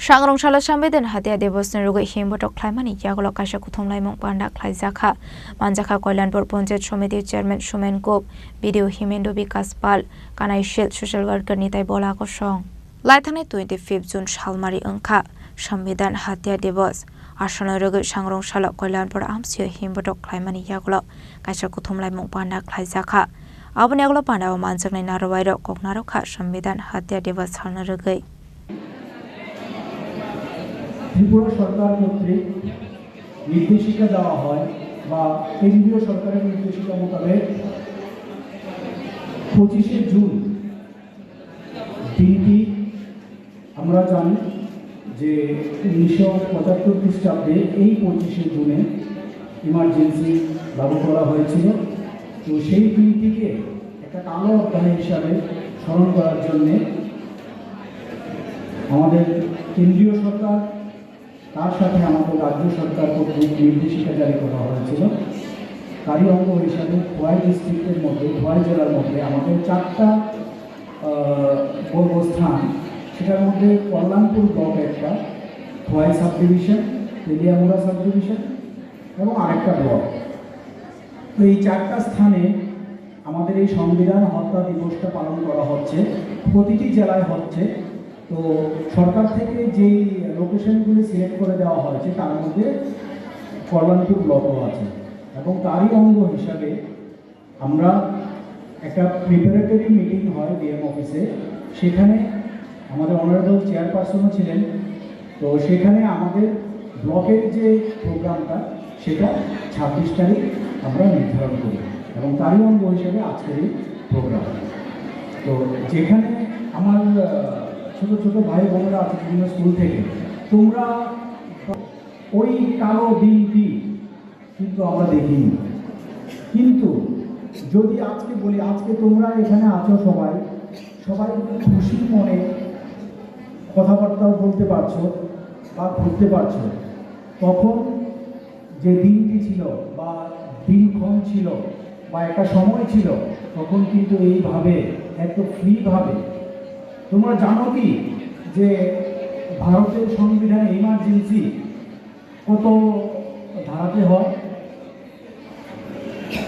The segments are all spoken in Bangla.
Sangrongchala Sambeden Hatia Devosne Rugo Himbotok Klaimani Yagolo Kasha Kuthomlaimong Panda Klaizakha Manjakha Koilanpur Ponjat Somiti Chairman Shumen Gop Video Himendo Bikas Pal Kanai Shil Social Worker Nitai Bola Kosong Laithane 25 June Shalmari Angkha Sambidan Hatia Devos Ashana Rugo Sangrongchala Koilanpur Amsio Himbotok Klaimani Yagolo Kasha Kuthomlaimong Panda Klaizakha Abone Yagolo Panda Manjaknai Narwairo Koknarokha Sambidan Hatia Devos Halna Rugai Tripura সরকার কর্তৃক নির্দেশিকা দেওয়া হয় বা কেন্দ্রীয় সরকারের নির্দেশিকা মোতাবেক 25শে জুন দিনটি আমরা জানি যে 1975 খ্রিস্টাব্দে এই 25শে জুনে ইমার্জেন্সি লাগু করা হয়েছিল। তো সেই দিনটিকে একটা কালো অধ্যায় হিসাবে স্মরণ করার জন্যে আমাদের কেন্দ্রীয় সরকার তার সাথে আমাদের রাজ্য সরকার কর্তৃক নির্দেশিকা জারি করা হয়েছিল। তারই অঙ্গ হিসাবে খোয়াই ডিস্ট্রিক্টের মধ্যে খোয়াই জেলার মধ্যে আমাদের 4টা স্থান, সেটার মধ্যে কল্যাণপুর ব্লক একটা, Khowai sub division, Teliamura sub division এবং আরেকটা ব্লক। তো এই 4টা স্থানে আমাদের এই সংবিধান হত্যা দিবসটা পালন করা হচ্ছে, প্রতিটি জেলায় হচ্ছে। তো সরকার থেকে যেই লোকেশনগুলি সিলেক্ট করে দেওয়া হয়েছে তার মধ্যে কল্যাণপুর ব্লকও আছে এবং তারই অঙ্গ হিসাবে আমরা একটা প্রিপারেটরি মিটিং হয় ডিএম অফিসে, সেখানে আমাদের অনারেবল চেয়ারপারসনও ছিলেন। তো সেখানে আমাদের ব্লকের যে প্রোগ্রামটা সেটা 26 তারিখ আমরা নির্ধারণ করি এবং তারই অঙ্গ হিসাবে আজকের এই প্রোগ্রাম। তো যেখানে আমার ছোট ছোট ভাই বোনেরা আছে বিভিন্ন স্কুল থেকে, তোমরা ওই কালো দিনটি কিন্তু আমরা দেখিনি, কিন্তু যদি আজকে বলি আজকে তোমরা এখানে আছো সবাই খুশি মনে কথাবার্তা বলতে পারছো বা ঘুরতে পারছো, তখন যে দিনটি ছিল বা দিনক্ষণ ছিল বা একটা সময় ছিল তখন কিন্তু এইভাবে এত ফ্রিভাবে তোমরা জানো কি যে ভারতের সংবিধানে ইমার্জেন্সি কত ধারাতে হয়?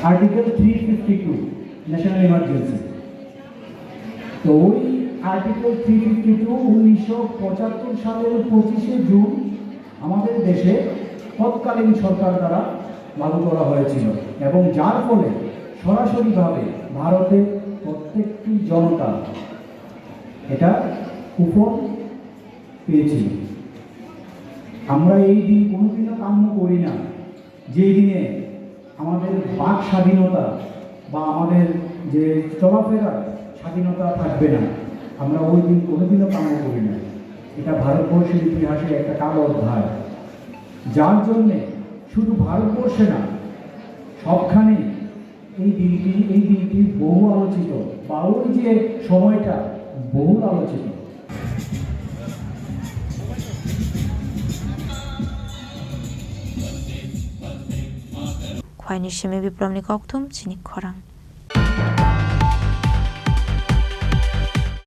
Article 352 national emergency. তো ওই আর্টিকেল 352 1975 সালের 25শে জুন আমাদের দেশে তৎকালীন সরকার দ্বারা লাগু করা হয়েছিল এবং যার ফলে সরাসরিভাবে ভারতের প্রত্যেকটি জনতা এটা কুফল পেয়েছিল। আমরা এই দিন কোনোদিনও কাম্য করি না যে দিনে আমাদের বাক স্বাধীনতা বা আমাদের যে চলাফেরার স্বাধীনতা থাকবে না, আমরা ওই দিন কোনোদিনও কাম্য করি না। এটা ভারতবর্ষের ইতিহাসে একটা কালো অধ্যায়, যার জন্যে শুধু ভারতবর্ষে না সবখানে এই দিনটি বহু আলোচিত বা ওই যে সময়টা বহুল আলোচিত। খোয়াইনি সেমে বিপ্লবনী কক্তুম চিনি খরাং।